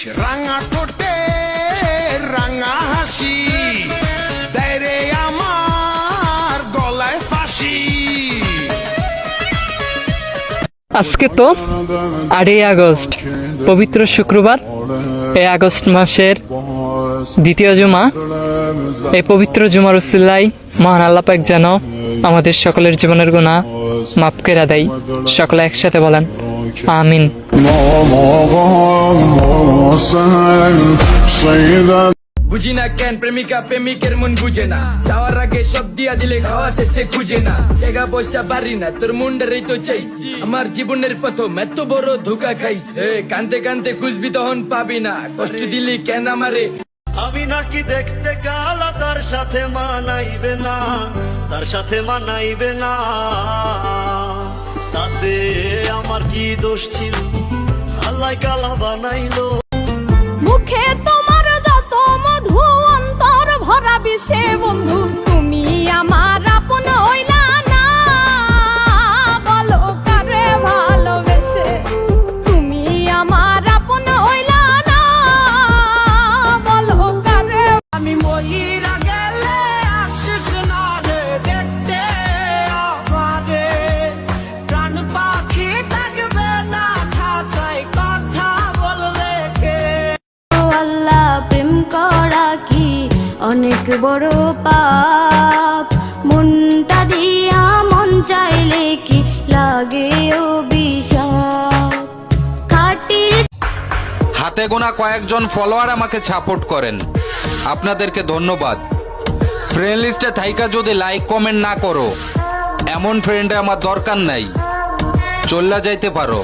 রাঙা ঠোঁটে রাঙা হাসি দেয় রে আমার গলায় ফাঁসি। আজকে তো 8ই আগস্ট, পবিত্র শুক্রবার। এই আগস্ট মাসের দ্বিতীয় জুমা। এই পবিত্র জুমার উসিলায় মহান আল্লাহ পাক যেন আমাদের সকলের জীবনের গুনাহ মাফ করে দেয়। সকলে একসাথে বলেন আমিন। বুঝি না কেন প্রেমিকা প্রেমিকের মন বুঝে না, যাওয়ার আগে সব দিয়া দিলে খাওয়া শেষে খুঁজে না। টাকা পয়সা পারি না তোর মুন্ডারেই তো চাইছি, আমার জীবনের প্রথম এত বড় ধোকা খাইছে। কানতে কানতে খুঁজবি তখন পাবি না, কষ্ট দিলি কেন আমারে। আমি নাকি দেখতে কালা, তার সাথে মানাইবে না, তার সাথে মানাইবে না। তাতে আমার কি দোষ ছিল, আল্লাহ কালা বানাইলো। মুখে তোমার যত মধু, অন্তর ভরা বিষে বন্ধু। তুমি আমার আপন হইলা না, বলো কারে ভালোবেসে। তুমি আমার আপন হইলা না, বলো কারে। আমি মইরা গেলে আসিস না রে দেখতে আমারে, প্রাণ পাখি থাকবে না খাঁচায় কথা বললে কে। আল্লাহ প্রেম করা কি অনেক বড় পাপ, মনটা দিয়া মন চাইলে কি লাগে অভিশাপ। খাটি হাতে গোনা কয়েকজন ফলোয়ার আমাকে সাপোর্ট করেন, আপনাদেরকে ধন্যবাদ। ফ্রেন্ড লিস্টে থাইকা যদি লাইক কমেন্ট না করো, এমন ফ্রেন্ডে আমার দরকার নাই, চল্লা যাইতে পারো।